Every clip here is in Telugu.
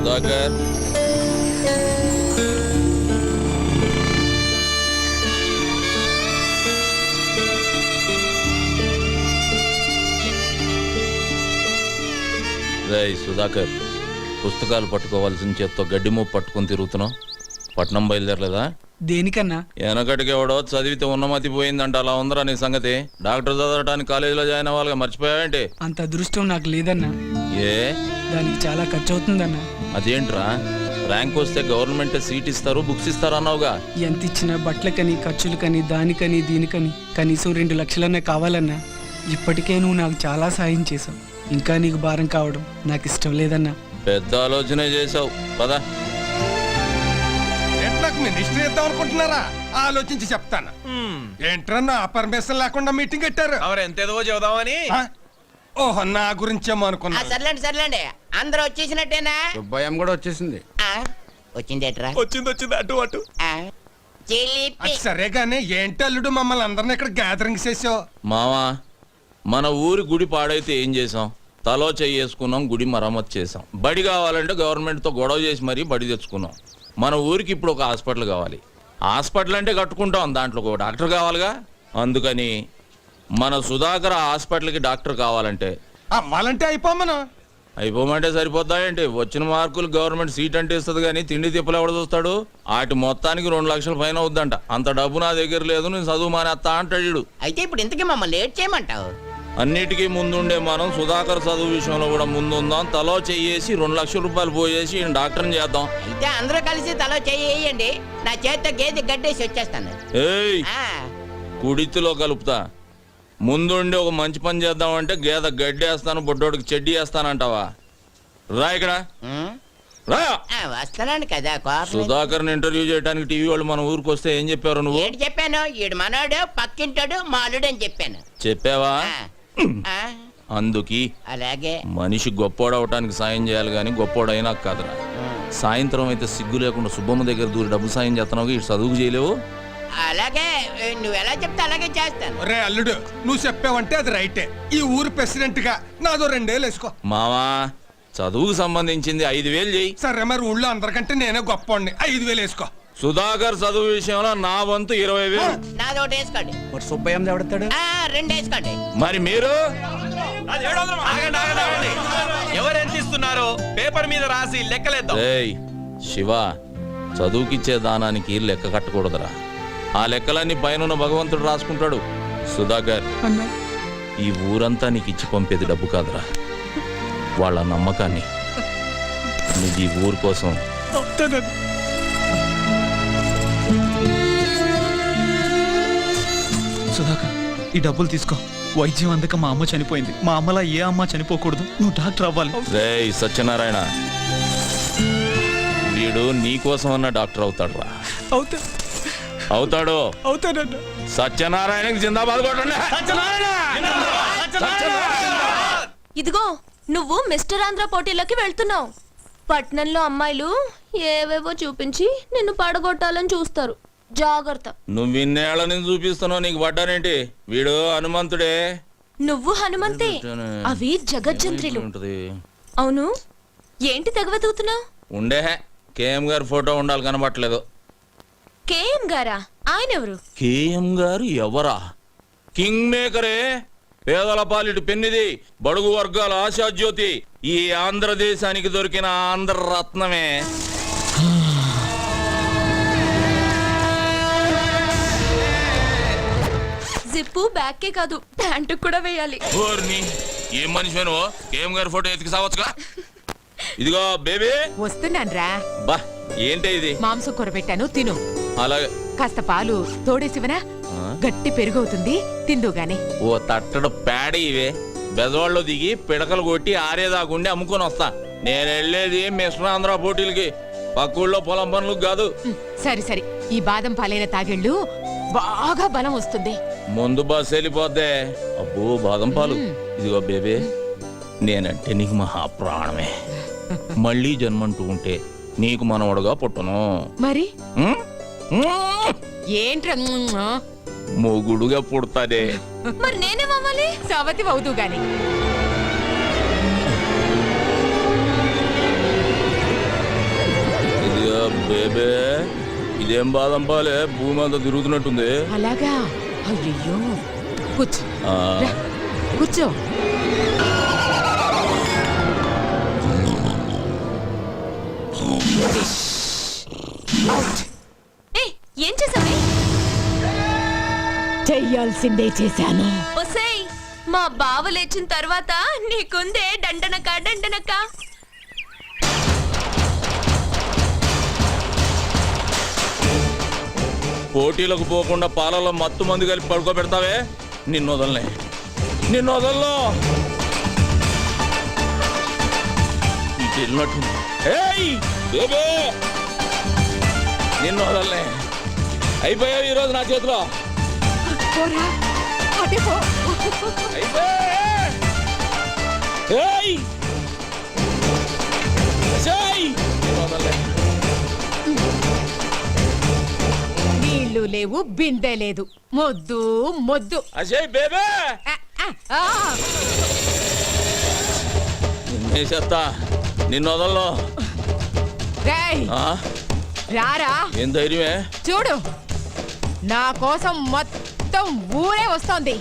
సుధాకర్ రేయ్ సుధాకర్, పుస్తకాలు పట్టుకోవాల్సిన చేత్తో గడ్డి మూపు పట్టుకుని తిరుగుతున్నావు. పట్నం బయలుదేరలేదా? దేనికన్నా? వెనకటికి ఎవడో చదివితే ఉన్నమతి పోయిందంట. అలా ఉందరా నీ సంగతి? డాక్టర్ చదవడానికి కాలేజీలో జాయిన్ అవ్వాలిగా, మర్చిపోయావేంటి? అంత అదృష్టం నాకు లేదన్నా. ఏ? దానికి చాలా ఖర్చు అవుతుందన్నా. అదేంట్రా, ర్యాంక్ వస్తే గవర్నమెంట్ సీట్ ఇస్తారు, బుక్స్ ఇస్తారు అన్నావుగా. ఎంత ఇచ్చినా బట్టలకని, ఖర్చులకని, దానికని దీనికని కనీసం 2 లక్షలన్నా కావాలన్నా. ఇప్పటికే నువ్వు నాకు చాలా సాయం చేసావు. ఇంకా నీకు భారం కావడం నాకు ఇష్టం లేదన్నా. పెద్ద ఆలోచనే చేసావు. పదా మినిస్టర్ ఇద్దాం అనుకుంటున్నారా? ఆలోచించి చెప్తాను. ఏంట్రన్నా పర్మిషన్ లేకుండా మీటింగ్ పెట్టారు? ఎంతేదో చెబుదామని. ఓహో, నా గురించేమో అనుకున్నా. సర్లేండి అందరూ వచ్చేసినట్టేనా? భయం కూడా వచ్చేసింది. వచ్చిందేట్రా? వచ్చింది అటు అది సరే గానీ ఏంటి అల్లుడు మమ్మల్ని అందరిని ఇక్కడ గ్యాదరింగ్ చేసావు? మావా, మన ఊరి గుడి పాడైతే ఏం చేసాం? తలో చేసుకున్నాం, గుడి మరమ్మతు చేసాం. బడి కావాలంటే గవర్నమెంట్తో గొడవ చేసి మరీ బడి తెచ్చుకున్నాం. మన ఊరికి ఇప్పుడు ఒక హాస్పిటల్ కావాలి. హాస్పిటల్ అంటే కట్టుకుంటాం, దాంట్లో ఒక డాక్టర్ కావాలిగా. అందుకని మన సుధాకర్ హాస్పిటల్కి డాక్టర్ కావాలంటే అవ్వాలంటే అయిపోమంటే సరిపోద్దా ఏంటి? వచ్చిన మార్కులు గవర్నమెంట్ సీట్ అంటే ఇస్తుంది, కానీ తిండి తిప్పలు ఎవడ చూస్తాడు? వాటి మొత్తానికి 2 లక్షల పైన అవుద్దంట. అంత డబ్బు నా దగ్గర లేదు, నేను చదువు మానేస్తా అంటాడు. అయితే ఇప్పుడు ఇంతకీ మమ్మల్ని లేట్ చేయమంటావు? అన్నిటికీ ముందుండే మనం సుధాకర్ చదువు విషయంలో కూడా ముందుందాం. తలో చెయ్యేసి 2 లక్షల రూపాయలు పోయేసి డాక్టర్ని చేద్దాం. అయితే అందరూ కలిసి తలో చెయ్యండి. నా చేతితో గేదె గడ్డేసి వచ్చేస్తాను. ఏయ్, కుడితిలో కలుపుతా. ముందుండి ఒక మంచి పని చేద్దామంటే గేదె గడ్డేస్తాను, బొడ్డోడికి చెడ్డీ వేస్తానంటావా? రా ఇక్కడ రా. వస్తానండి కదా. సుధాకర్ని ఇంటర్వ్యూ చేయడానికి టీవీ వాళ్ళు మన ఊరికి వస్తే ఏం చెప్పారు నువ్వు? ఏంటి చెప్పాను? ఈడు మనోడు, పక్కింటాడు, మాలుడు అని చెప్పాను. చెప్పావా? అందుకి అలాగే మనిషి గొప్పోడవటానికి సాయం చేయాలి, కానీ గొప్పోడైనా కాదురా. సాయంత్రం అయితే సిగ్గు లేకుండా సుబ్బమ్మ దగ్గర దూరి డబ్బు సాయం చేస్తున్నావు, ఇటు చదువుకు చేయలేవు. అలాగే నువ్వు ఎలా చెప్తే అలాగే చేస్తాను. రే అల్లుడు, నువ్వు చెప్పావంటే అది రైటే. ఈ ఊరు ప్రెసిడెంట్ గా నాదో 2 వేలు వేసుకో. మావా, చదువుకు సంబంధించింది 5,000 చెయ్యి. సరే, మరి ఊళ్ళో అందరికంటే నేనే గొప్పవాడిని. 5,000 వేసుకో. సుధాకర్ చదువు విషయంలో నా వంతు 20,000. నాది ఒకటి వేసుకోండి. సుబ్బయ్య ఎవడతాడు? 2 వేసుకోండి. మరి మీరు? ఎవరెంత ఇస్తున్నారో పేపర్ మీద రాసి లెక్కలేద్దాం. ఏయ్ శివ, చదువుకిచ్చే దానానికి లెక్క కట్టకూడదురా. ఆ లెక్కలన్నీ పైన భగవంతుడు రాసుకుంటాడు. సుధాకర్, ఈ ఊరంతా నీకు ఇచ్చి పంపేది డబ్బు కాదురా, వాళ్ళ నమ్మకాన్ని. నువ్వు ఈ ఊరు కోసం సుధాకర్, ఈ డబ్బులు తీసుకో. వైద్యం అందక మా అమ్మ చనిపోయింది. మా అమ్మలా ఏ అమ్మ చనిపోకూడదు. నువ్వు డాక్టర్ అవ్వాలి. రేయ్ సత్యనారాయణ, వీడు నీ కోసం అన్న డాక్టర్ అవుతాడు రా. అవుతాడు. సత్యనారాయణకి జిందాబాద్ కొట్టండి. ఇదిగో, నువ్వు మిస్టర్ ఆంధ్ర పోటీలోకి వెళ్తున్నావు. పట్నంలో అమ్మాయిలు ఏవేవో చూపించి నిన్ను పడగొట్టాలని చూస్తారు. జాగ్రత్త. నువ్వు ఇన్నేళ్ల నుంచి చూపిస్తున్నావు, నీకు పడ్డానేంటి? వీడు హనుమంతుడే. నువ్వు హనుమంతే, అవి జగజ్జంత్రులు. అవును, ఏంటి తెగవెతుకుతున్నావు? ఉండే కేఎం గారు ఫోటో ఉండాలి, కనబట్టలేదు. కేఎం గారా? ఆయన ఎవరు? కేఎం గారు ఎవరా? కింగ్ మేకరే, పేదల పాలిటి పెన్నిది, బడుగు వర్గాల ఆశాజ్యోతి, ఈ ఆంధ్రదేశానికి దొరికిన ఆంధ్ర రత్నమే. జిప్పు బ్యాక్కే కాదు, ప్యాంటు కూడా వేయాలి. ఏం మనిషి నువ్వు? కేఎం గారి ఫోటో ఎతికి సావచ్చుగా. ఇదిగో బేబీ, వస్తున్నాన్రా. బా ఏంటి ఇది? మాంసం కూర పెట్టాను, తిను. అలాగే. కాస్త పాలు తోడేసివనా? గట్టి పెరుగవుతుంది, తిందు గాని. ఓ తట్టడు పేడ ఇవే. బెదవాళ్ళు దిగి పిడకలు కొట్టి ఆరేదాకుండి అమ్ముకొని వస్తా. నేను వెళ్ళేది మిస్టర్ ఆంధ్ర పోటీలకి, పక్కూళ్ళో పొలం పనులకు కాదు. సరి సరి, ఈ బాదం పాలైన తాగెళ్ళు బాగా బలం వస్తుంది. ముందు బస్సు వెళ్ళిపోద్దే. అబ్బో బాదం పాలు. ఇదిగో బేబీ, నేనంటే నీకు మహా ప్రాణమే. మళ్ళీ జన్మంటూ ఉంటే నీకు మనవడుగా పుట్టను. మరి ఏంట్రా మొగుడుగా పుడతాదే. మరి నేనేమవ్వాలి? సవతి అవుతూ గాని. బేబే ఇదేం బాదం పాలే భూమి అంతా తిరుగుతున్నట్టుంది. అలాగా అయ్యో కూర్చో ఆ, రా, కూర్చో. ఏయ్, ఏం చేసావే? చెయ్యాల్సిందే చేశాను. ఒసేయ్, మా బావ లేచిన తర్వాత నీకుందే దండనక దండనక. పోటీలకు పోకుండా పాలలో మత్తు మందు కలిపి పడుకోబెడతావే, నిన్ను వదలనే, నిన్ను వదల్లో. ఇటు వెళ్ళినట్టుంది. ఏయ్, బేబే, నిన్ను వదలనే. అయిపోయావు ఈరోజు నా చేతిలో. పోరా, అటే పో. ఏయ్! ఏయ్! నిన్ను వదలనే. నీళ్లు లేవు, బిందె లేదు, మొద్దు మొద్దు. అజయ్ బేబే, ఆ, ఆ, ఆ. నిన్నే చేస్తా, నిన్ను వదలను. రేయ్, ఆ? రారా, ఏం ధైర్యమే? చూడు నా కోసం మొత్తం ఊరే వస్తోంది.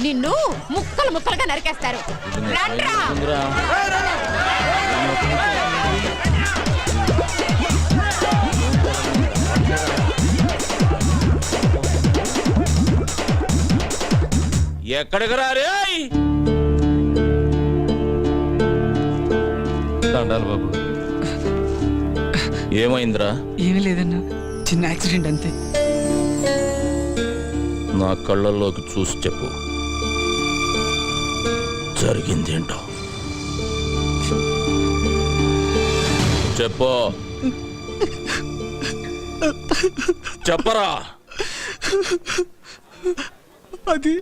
నిన్ను ముక్కలు ముక్కలుగా నరికేస్తారు. రండ్రా. ఉందిరా. ఎక్కడికి రారే? దండాలు బాబు. ఏమైందిరా? ఏమీ లేదన్నా, చిన్న యాక్సిడెంట్ అంతే. నా కళ్ళల్లోకి చూసి చెప్పు, జరిగిందేంటో చెప్పు. చెప్పరా. అది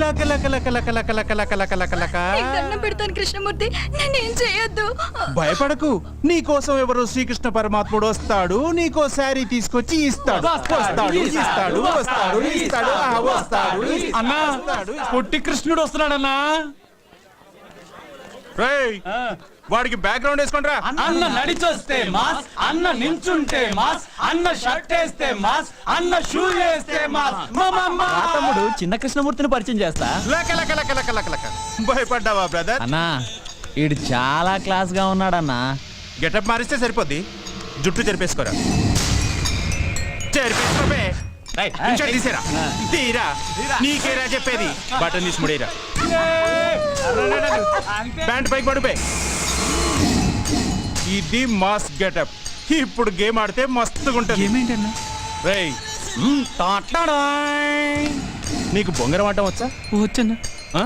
లక లక లక లక లక లక లక లక లక లక. నీకు దండం పెడతాను కృష్ణమూర్తి, నేనేం చేయొద్దు. భయపడకు, నీ కోసం ఎవరు శ్రీకృష్ణ పరమాత్ముడు వస్తాడు, నీకో శారీ తీసుకొచ్చి ఇస్తాడు. వస్తాడు ఇస్తాడు వస్తాడు ఇస్తాడు ఆ, వస్తాడు అన్నా, పొట్టి కృష్ణుడు వస్తున్నాడన్నా. రేయ్, వాడికి బ్యాక్గ్రౌండ్ వేసుకోండిరా. అన్న నడిచొస్తే మాస్, అన్న నించుంటే మాస్, అన్న షర్ట్ వేస్తే మాస్, అన్న షూ వేస్తే మాస్. తమ్ముడు చిన్న కృష్ణమూర్తిని పరిచయం చేస్తా. లక లక లక లక లక లక. భయపడ్డావా బ్రదర్? అన్నా ఈడు చాలా క్లాస్ గా ఉన్నాడన్నా. గెటప్ మారిస్తే సరిపోద్ది, జుట్టు చెరిపేసుకోరా. చెరిపేసుకోబే. ఇన్షర్ట్ తీసేరా, తీరా. నీకేరా చెప్పేది, బటన్ తీసి ముడేరా. ప్యాంట్ పైకి పడిపోయి. ఇది మాస్ గెటప్. ఇప్పుడు గేమ్ ఆడితే మస్తుగా ఉంటుంది. ఏమేంటన్నా? రేయ్, నీకు బొంగరం ఆడటం వచ్చా? వచ్చన్నా. ఆ?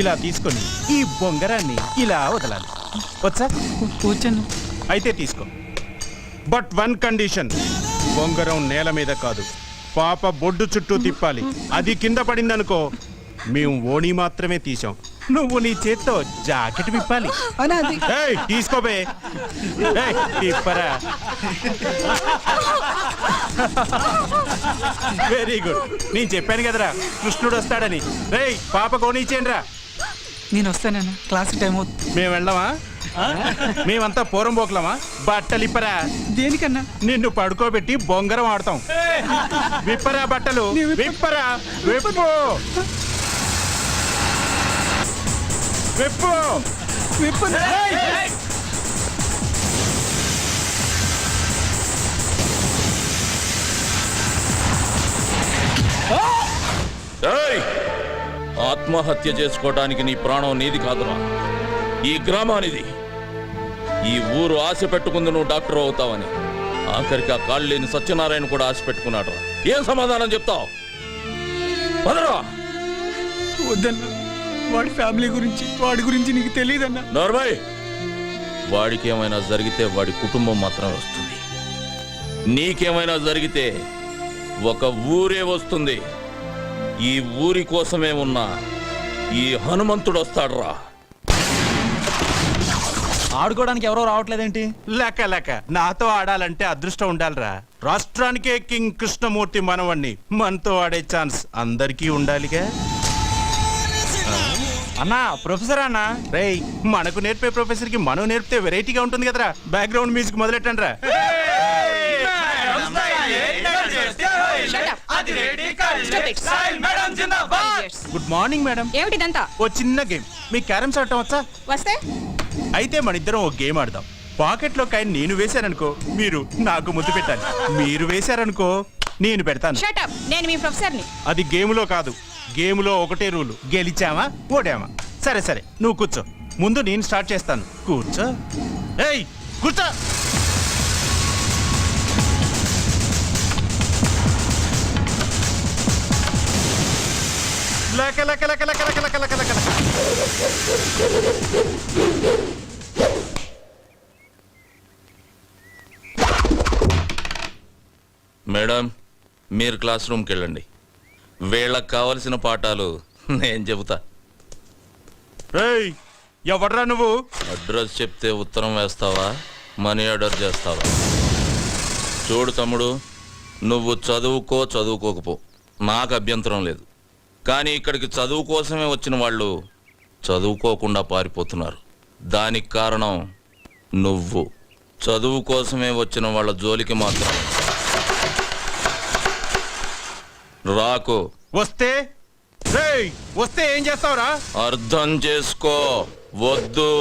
ఇలా తీసుకొని ఈ బొంగరాన్ని ఇలా వదలాలి. వచ్చా? వచ్చన్నా. అయితే తీసుకో. బట్ వన్ కండిషన్, బొంగరం నేల మీద కాదు, పాప బొడ్డు చుట్టూ తిప్పాలి. అది కింద పడిందనుకో, మేము ఓణి మాత్రమే తీసాం. నువ్వు నీ చేత్తో జాకెట్ విప్పాలి. అన్నా అది ఏయ్, తీసుకోబే. ఏయ్, తిప్పరా. Very good. నేను చెప్పాను కదరా కృష్ణుడు వస్తాడని. రేయ్, పాప కోనిచ్చేయండి రా. నేను వస్తానన్నా, క్లాస్ టైం అవుతుంది. మేము వెళ్ళామా? మేమంతా పూరం పోకలమా? బట్టలు ఇప్పరా. దేనికన్నా? నిన్ను పడుకోబెట్టి బొంగరం ఆడతాం. విప్పరా బట్టలు, విప్పరా. విప్పు విప్పు విప్పు. ఏయ్! ఆత్మహత్య చేసుకోవడానికి నీ ప్రాణం నీది కాదురా, ఈ గ్రామానిది. ఈ ఊరు ఆశ పెట్టుకుంది నువ్వు డాక్టర్ అవుతావని. ఆఖరికి ఆ కాళ్ళు లేని సత్యనారాయణ కూడా ఆశ పెట్టుకున్నాడు. ఏం సమాధానం చెప్తావు? వదరా. వద్దన్నా, వాడి ఫ్యామిలీ గురించి, వాడి గురించి నీకు తెలియదన్నా. నోర్మయ్, వాడికి ఏమైనా జరిగితే వాడి కుటుంబం మాత్రమే వస్తుంది. నీకేమైనా జరిగితే ఒక ఊరే వస్తుంది. ఈ ఊరి కోసమే ఉన్న ఈ హనుమంతుడు వస్తాడురా. ఆడుకోవడానికి ఎవరో రావట్లేదేంటి? లెక్క లెక్క నాతో ఆడాలంటే అదృష్టం ఉండాలిరా. రాష్ట్రానికే కింగ్ కృష్ణమూర్తి మనవణ్ణి, మనతో ఆడే ఛాన్స్ అందరికీ ఉండాలిగా. అన్నా ప్రొఫెసర్ అన్నా. రేయ్, మనకు నేర్పే ప్రొఫెసర్ కి మనం నేర్పితే వెరైటీగా ఉంటుంది కదరా. బ్యాక్గ్రౌండ్ మ్యూజిక్ మొదలెట్టండి రా. Good morning madam. ఏమిటిదంతా? ఓ చిన్న గేమ్. మీ క్యారమ్స్ ఆడటం వచ్చా? వస్తే అయితే మన ఇద్దరం ఒక గేమ్ ఆడదాం. పాకెట్ లో కాయని నేను వేశాననుకో, మీరు నాకు ముద్దు పెట్టాలి. మీరు వేశారనుకో, నేను పెడతాను. షటప్, నేను మీ ప్రొఫెసర్ని. అది గేములో కాదు, గేములో ఒకటే రూలు, గెలిచామా ఓడామా. సరే సరే, నువ్వు కూర్చో. ముందు నేను స్టార్ట్ చేస్తాను. కూర్చో. ఏయ్ కూర్చో. లక లక లక లక లక లక లక లక. మేడం, మీరు క్లాస్ రూమ్కి వెళ్ళండి. వీళ్ళకి కావలసిన పాఠాలు నేను చెబుతా. ఏయ్ ఎవడ్రా నువ్వు? అడ్రస్ చెప్తే ఉత్తరం వేస్తావా, మనీ ఆర్డర్ చేస్తావా? చూడు తమ్ముడు, నువ్వు చదువుకో చదువుకోకపో, నాకు అభ్యంతరం లేదు. కానీ ఇక్కడికి చదువు కోసమే వచ్చిన వాళ్ళు చదువుకోకుండా పారిపోతున్నారు. దానికి కారణం నువ్వు. చదువు కోసమే వచ్చిన వాళ్ళ జోలికి మాత్రం రాకు. వస్తే రేయ్ వస్తే ఏం చేస్తావురా? అర్థం చేసుకో. వద్దు.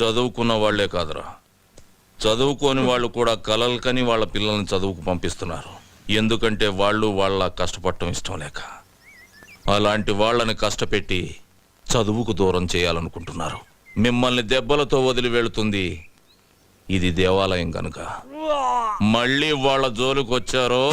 చదువుకున్న వాళ్లే కాదురా, చదువుకోని వాళ్ళు కూడా కలలు కని వాళ్ళ పిల్లల్ని చదువుకు పంపిస్తున్నారు. ఎందుకంటే వాళ్ళు వాళ్ళ కష్టపడటం ఇష్టం లేక. అలాంటి వాళ్ళని కష్టపెట్టి చదువుకు దూరం చేయాలనుకుంటున్నారు. మిమ్మల్ని దెబ్బలతో వదిలి వెళుతుంది ఇది దేవాలయం కనుక. మళ్ళీ వాళ్ళ జోలికి వచ్చారో